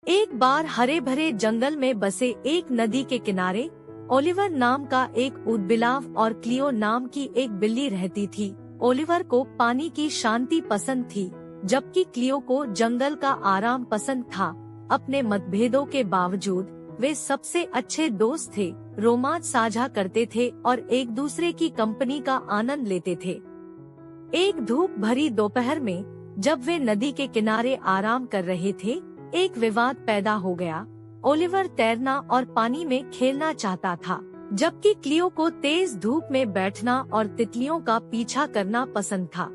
एक बार हरे भरे जंगल में बसे एक नदी के किनारे ओलिवर नाम का एक ऊदबिलाव और क्लियो नाम की एक बिल्ली रहती थी। ओलिवर को पानी की शांति पसंद थी, जबकि क्लियो को जंगल का आराम पसंद था। अपने मतभेदों के बावजूद वे सबसे अच्छे दोस्त थे, रोमांच साझा करते थे और एक दूसरे की कंपनी का आनंद लेते थे। एक धूप भरी दोपहर में जब वे नदी के किनारे आराम कर रहे थे, एक विवाद पैदा हो गया। ओलिवर तैरना और पानी में खेलना चाहता था, जबकि क्लियो को तेज धूप में बैठना और तितलियों का पीछा करना पसंद था।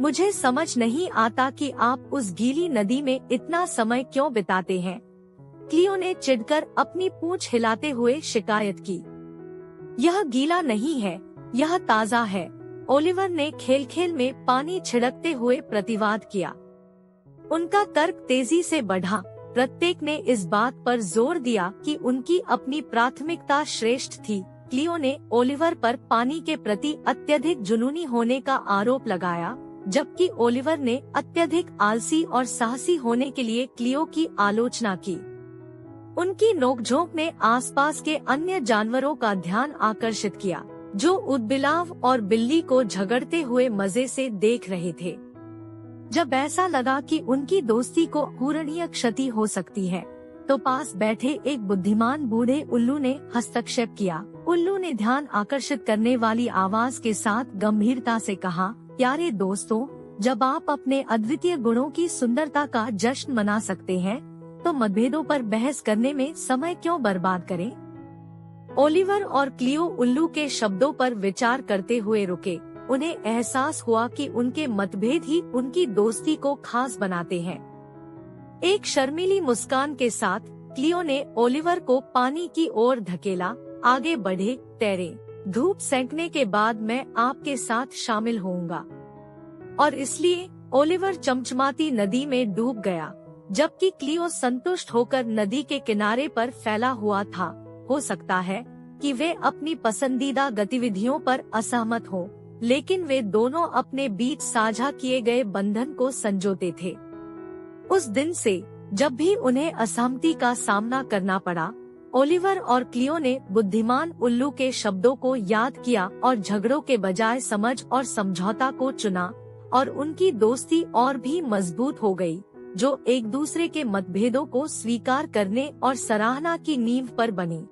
मुझे समझ नहीं आता कि आप उस गीली नदी में इतना समय क्यों बिताते हैं, क्लियो ने चिढ़कर अपनी पूंछ हिलाते हुए शिकायत की। यह गीला नहीं है, यह ताज़ा है, ओलिवर ने खेल खेल में पानी छिड़कते हुए प्रतिवाद किया। उनका तर्क तेजी से बढ़ा। प्रत्येक ने इस बात पर जोर दिया कि उनकी अपनी प्राथमिकता श्रेष्ठ थी। क्लियो ने ओलिवर पर पानी के प्रति अत्यधिक जुनूनी होने का आरोप लगाया, जबकि ओलिवर ने अत्यधिक आलसी और साहसी होने के लिए क्लियो की आलोचना की। उनकी नोकझोंक ने आसपास के अन्य जानवरों का ध्यान आकर्षित किया, जो ऊदबिलाव और बिल्ली को झगड़ते हुए मजे से देख रहे थे। जब ऐसा लगा कि उनकी दोस्ती को अपूरणीय क्षति हो सकती है, तो पास बैठे एक बुद्धिमान बूढ़े उल्लू ने हस्तक्षेप किया। उल्लू ने ध्यान आकर्षित करने वाली आवाज के साथ गंभीरता से कहा, प्यारे दोस्तों, जब आप अपने अद्वितीय गुणों की सुंदरता का जश्न मना सकते हैं, तो मतभेदों पर बहस करने में समय क्यों बर्बाद करें? ओलिवर और क्लियो उल्लू के शब्दों पर विचार करते हुए रुके। उन्हें एहसास हुआ कि उनके मतभेद ही उनकी दोस्ती को खास बनाते हैं। एक शर्मीली मुस्कान के साथ क्लियो ने ओलिवर को पानी की ओर धकेला। आगे बढ़े, तैरे। धूप सेंकने के बाद मैं आपके साथ शामिल होऊंगा। और इसलिए ओलिवर चमचमाती नदी में डूब गया, जबकि क्लियो संतुष्ट होकर नदी के किनारे पर फैला हुआ था। हो सकता है कि वे अपनी पसंदीदा गतिविधियों पर असहमत हों, लेकिन वे दोनों अपने बीच साझा किए गए बंधन को संजोते थे। उस दिन से जब भी उन्हें असहमति का सामना करना पड़ा, ओलिवर और क्लियो ने बुद्धिमान उल्लू के शब्दों को याद किया और झगड़ों के बजाय समझ और समझौता को चुना, और उनकी दोस्ती और भी मजबूत हो गई, जो एक दूसरे के मतभेदों को स्वीकार करने और सराहना की नींव पर बनी।